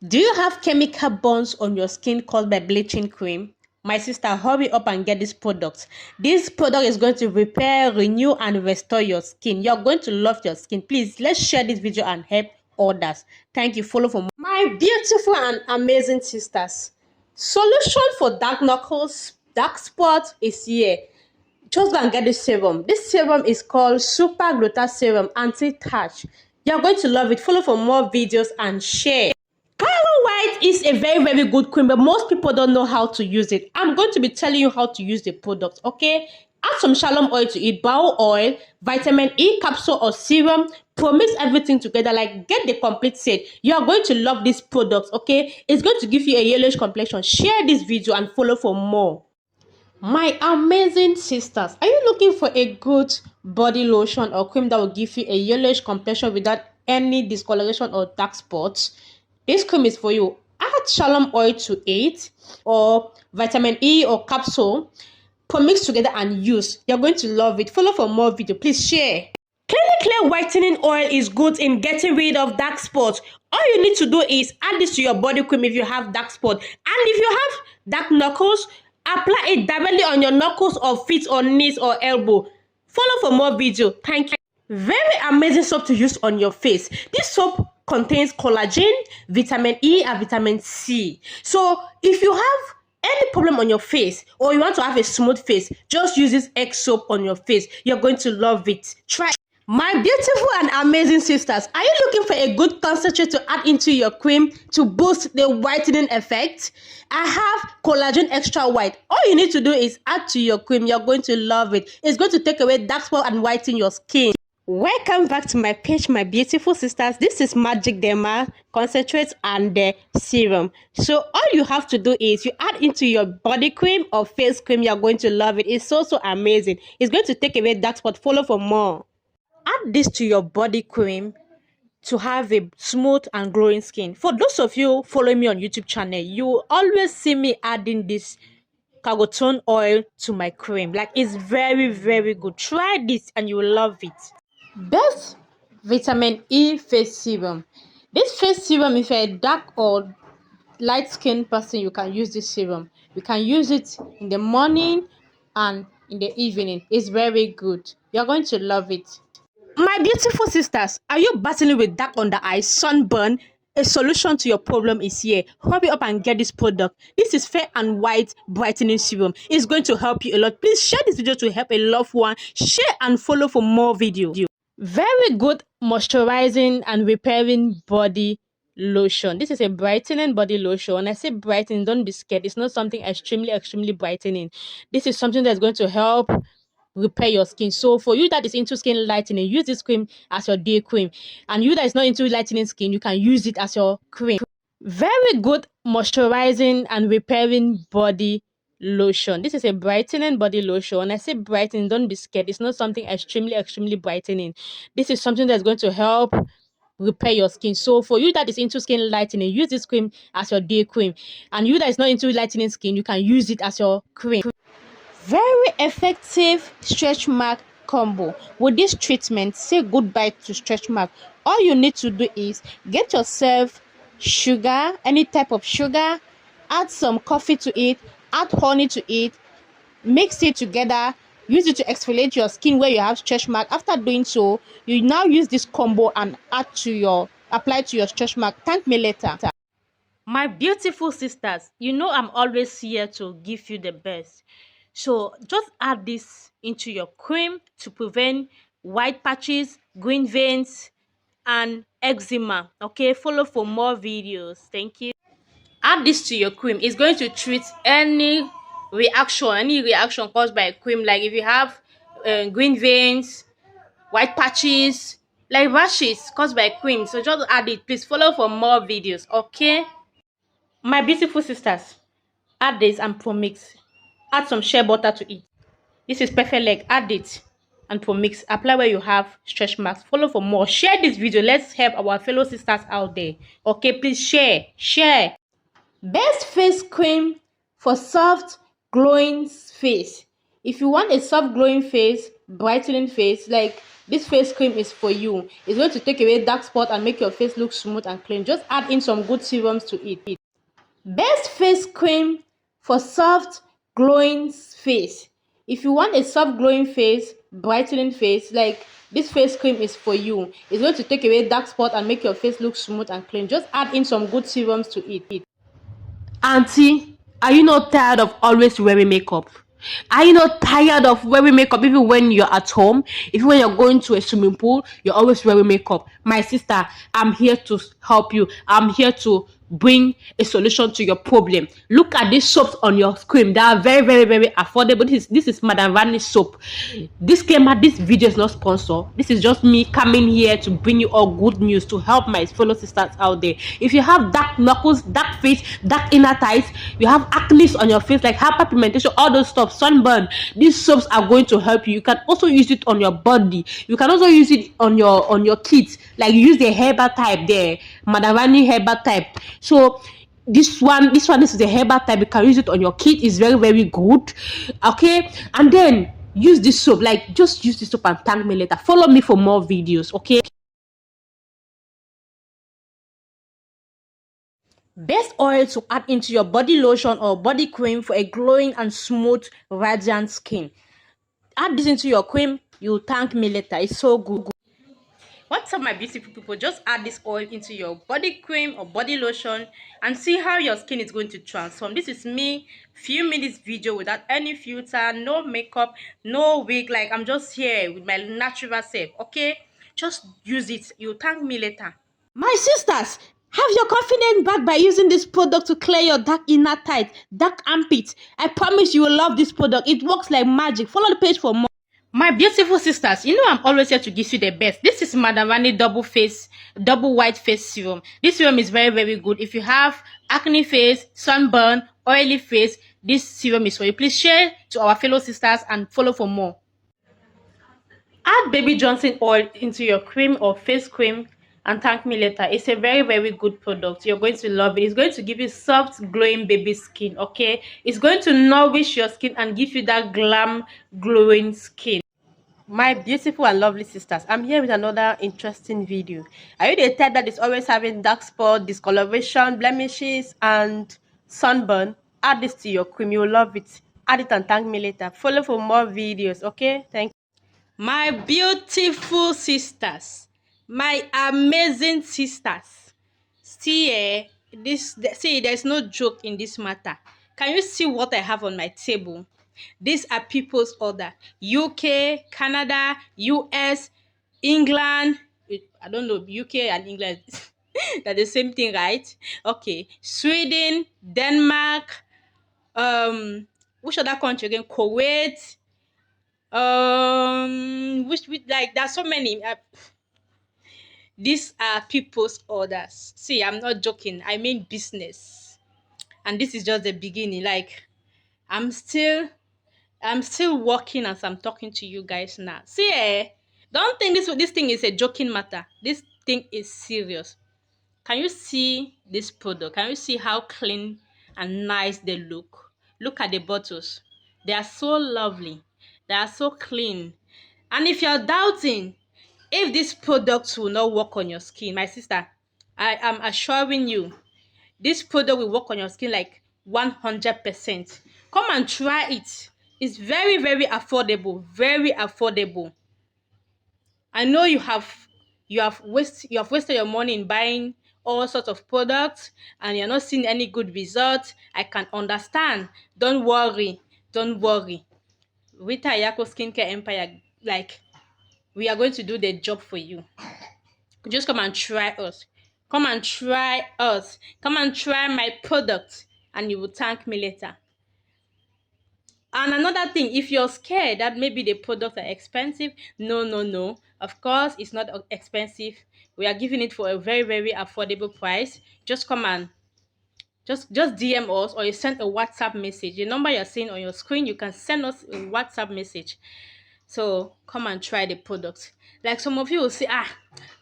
Do you have chemical burns on your skin caused by bleaching cream? My sister, hurry up and get this product. This product is going to repair, renew, and restore your skin. You're going to love your skin. Please, let's share this video and help others. Thank you. Follow for more. My beautiful and amazing sisters. Solution for dark knuckles, dark spots is here. Just go and get this serum. This serum is called Super Gluta Serum Anti-Tache. You're going to love it. Follow for more videos and share. White is a very good cream, but most people don't know how to use it. I'm going to be telling you how to use the product, okay? Add some shalom oil to it, bowel oil, vitamin E capsule or serum. Mix everything together, like get the complete set. You are going to love this product, okay? It's going to give you a yellowish complexion. Share this video and follow for more. My amazing sisters, are you looking for a good body lotion or cream that will give you a yellowish complexion without any discoloration or dark spots? This cream is for you. Add shalom oil to it or vitamin E or capsule. Mix together and use. You're going to love it. Follow for more video. Please share. Clear whitening oil is good in getting rid of dark spots. All you need to do is add this to your body cream if you have dark spots. And if you have dark knuckles, apply it directly on your knuckles or feet or knees or elbow. Follow for more video. Thank you. Very amazing soap to use on your face. This soap contains collagen, vitamin E, and vitamin C. So if you have any problem on your face or you want to have a smooth face, just use this egg soap on your face. You're going to love it. Try. My beautiful and amazing sisters, are you looking for a good concentrate to add into your cream to boost the whitening effect? I have collagen extra white. All you need to do is add to your cream. You're going to love it. It's going to take away dark spots and whiten your skin. Welcome back to my page, my beautiful sisters. This is Magic Derma concentrate and the serum. So all you have to do is you add into your body cream or face cream. You're going to love it. It's so amazing. It's going to take away dark spot. Follow for more. Add this to your body cream to have a smooth and glowing skin. For those of you following me on YouTube channel, you will always see me adding this Cargotone oil to my cream. Like, it's very good. Try this and you will love it. Best vitamin E face serum. This face serum, if you're a dark or light skinned person, you can use this serum. You can use it in the morning and in the evening. It's very good. You're going to love it. My beautiful sisters, are you battling with dark under eyes, sunburn? A solution to your problem is here. Hurry up and get this product. This is Fair and White Brightening Serum. It's going to help you a lot. Please share this video to help a loved one. Share and follow for more videos. Very good moisturizing and repairing body lotion. This is a brightening body lotion. When I say brightening, don't be scared. It's not something extremely brightening. This is something that's going to help repair your skin. So for you that is into skin lightening, use this cream as your day cream. And you that is not into lightening skin, you can use it as your cream. Very good moisturizing and repairing body lotion. This is a brightening body lotion. When I say brightening, don't be scared. It's not something extremely brightening. This is something that's going to help repair your skin. So for you that is into skin lightening, use this cream as your day cream. And you that is not into lightening skin, you can use it as your cream. Very effective stretch mark combo. With this treatment, say goodbye to stretch mark. All you need to do is get yourself sugar, any type of sugar, add some coffee to it, add honey to it, mix it together, use it to exfoliate your skin where you have stretch mark. After doing so, you now use this combo and apply to your stretch mark. Thank me later. My beautiful sisters, you know I'm always here to give you the best. So just add this into your cream to prevent white patches, green veins, and eczema. Okay, follow for more videos. Thank you. Add this to your cream. It's going to treat any reaction caused by a cream, like if you have green veins, white patches, like rashes caused by cream. So just add it. Please follow for more videos. Okay, my beautiful sisters, add this and mix. Add some shea butter to it. This is perfect leg. Add it and mix. Apply where you have stretch marks. Follow for more. Share this video. Let's help our fellow sisters out there. Okay, please share. Best face cream for soft glowing face. If you want a soft glowing face, brightening face, like This face cream is for you. It's going to take away dark spot and make your face look smooth and clean. Just add in some good serums to it. Best face cream for soft glowing face. If you want a soft glowing face, brightening face, like this face cream is for you. It's going to take away dark spot and make your face look smooth and clean. Just add in some good serums to it. Auntie, are you not tired of always wearing makeup? Are you not tired of wearing makeup even when you're at home? Even when you're going to a swimming pool, you're always wearing makeup. My sister, I'm here to help you. I'm here to bring a solution to your problem. Look at these soaps on your screen. They are very, very, very affordable. This is Madam Vanish soap. Disclaimer, this video is not sponsored. This is just me coming here to bring you all good news to help my fellow sisters out there. If you have dark knuckles, dark face, dark inner thighs, you have acne on your face like hyperpigmentation, all those stuff, sunburn, these soaps are going to help you. You can also use it on your body. You can also use it on your kids, like use the herbal type there, Madam Vanish herbal type. So this is the herbal type. You can use it on your kid. It's very, very good. Okay, and then use this soap. Like, just use this soap and thank me later. Follow me for more videos. Okay. Best oil to add into your body lotion or body cream for a glowing and smooth, radiant skin. Add this into your cream. You'll thank me later. It's so good. What's up, my beautiful people? Just add this oil into your body cream or body lotion and see how your skin is going to transform. This is me filming this video without any filter, no makeup, no wig. Like, I'm just here with my natural self. Okay, just use it. You'll thank me later. My sisters, have your confidence back by using this product to clear your dark inner thighs, dark armpits. I promise you will love this product. It works like magic. Follow the page for more. My beautiful sisters, you know I'm always here to give you the best. This is Madam Vani double white face serum. This serum is very, very good. If you have acne face, sunburn, oily face, this serum is for you. Please share to our fellow sisters and follow for more. Add Baby Johnson oil into your cream or face cream and thank me later. It's a very, very good product. You're going to love it. It's going to give you soft, glowing baby skin, okay? It's going to nourish your skin and give you that glam, glowing skin. My beautiful and lovely sisters, I'm here with another interesting video. Are you the type that is always having dark spot, discoloration, blemishes, and sunburn? Add this to your cream. You'll love it. Add it and thank me later. Follow for more videos, okay? Thank you. My beautiful sisters, my amazing sisters, see, there's no joke in this matter. Can you see what I have on my table? These are people's order. UK, Canada, US, England. I don't know, UK and England. They're the same thing, right? Okay. Sweden, Denmark, which other country again? Kuwait. Which like there's so many. These are people's orders. See, I'm not joking. I mean business. And this is just the beginning. Like, I'm still working as I'm talking to you guys now. See, don't think this thing is a joking matter. This thing is serious. Can you see this product? Can you see how clean and nice they look? Look at the bottles. They are so lovely. They are so clean. And if you're doubting if these products will not work on your skin, my sister, I am assuring you, this product will work on your skin like 100%. Come and try it. It's very, very affordable. Very affordable. I know you have wasted your money in buying all sorts of products and you're not seeing any good results. I can understand. Don't worry. Don't worry. Rita Ayako Skincare Empire, like, we are going to do the job for you. Just come and try us. Come and try us. Come and try my product and you will thank me later. And another thing, if you're scared that maybe the products are expensive, no. Of course, it's not expensive. We are giving it for a very, very affordable price. Just come and just DM us, or you send a WhatsApp message. The number you're seeing on your screen, you can send us a WhatsApp message. So come and try the product. Like some of you will say,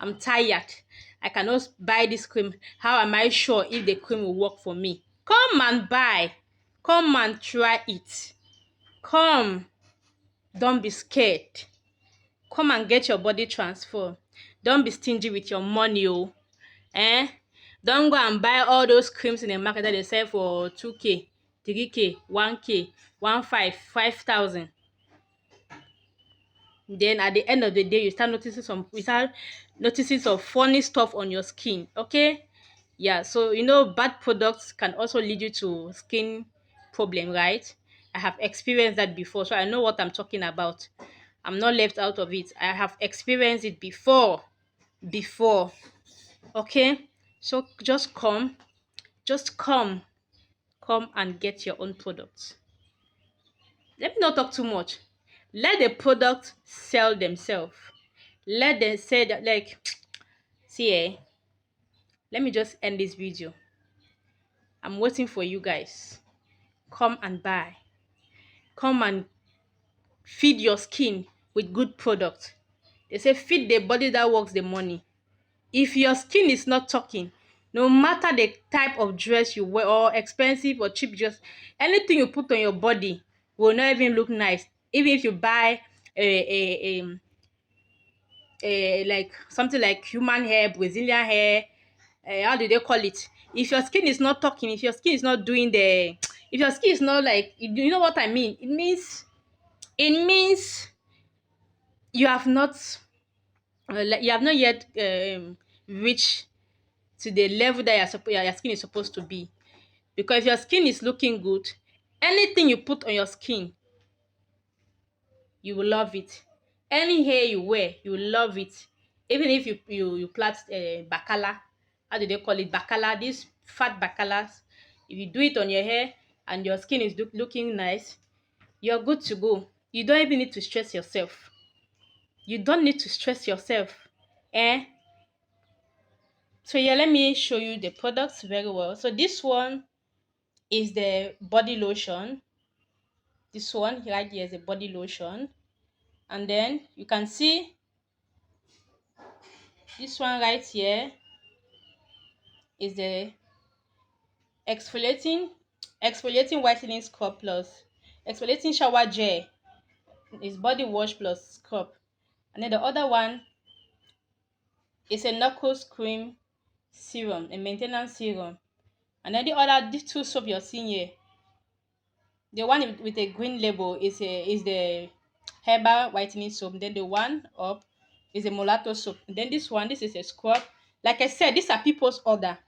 I'm tired. I cannot buy this cream. How am I sure if the cream will work for me? Come and buy. Come and try it. Come. Don't be scared. Come and get your body transformed. Don't be stingy with your money, oh. Eh? Don't go and buy all those creams in the market that they sell for 2K, 3K, 1K, 5,000. Then at the end of the day, you start noticing some funny stuff on your skin. Okay? Yeah, so bad products can also lead you to skin problem, right? I have experienced that before, so I know what I'm talking about. I'm not left out of it. I have experienced it before. Okay? So just come and get your own products. Let me not talk too much. Let the product sell themselves. Let them say that, like, see, let me just end this video. I'm waiting for you guys. Come and buy. Come and feed your skin with good products. They say feed the body that works the money. If your skin is not talking, no matter the type of dress you wear, or expensive or cheap dress, anything you put on your body will not even look nice. Even if you buy like something like human hair, Brazilian hair, how do they call it? If your skin is not talking, if your skin is not doing the, if your skin is not like, you know what I mean? It means you have not, you have not yet reached to the level that your skin is supposed to be. Because if your skin is looking good, anything you put on your skin, you will love it. Any hair you wear, you will love it. Even if you plait bacala, how do they call it? Bacala, these fat bacalas. If you do it on your hair and your skin is looking nice, you're good to go. You don't even need to stress yourself. You don't need to stress yourself. Eh? So yeah, let me show you the products very well. So this one is the body lotion. This one right here is a body lotion. And then you can see this one right here is the exfoliating whitening scrub plus exfoliating shower gel. Is body wash plus scrub. And then the other one is a knuckles cream serum, a maintenance serum. And then these two soap you're seeing here, the one with a green label is the herbal whitening soap. Then the one up is a mulatto soap. And then this is a scrub. Like I said, these are people's order.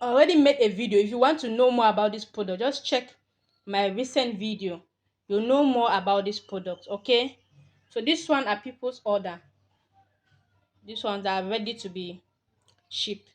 I already made a video. If you want to know more about this product, just check my recent video. You'll know more about this product. Okay, so this one are people's order. These ones are ready to be shipped.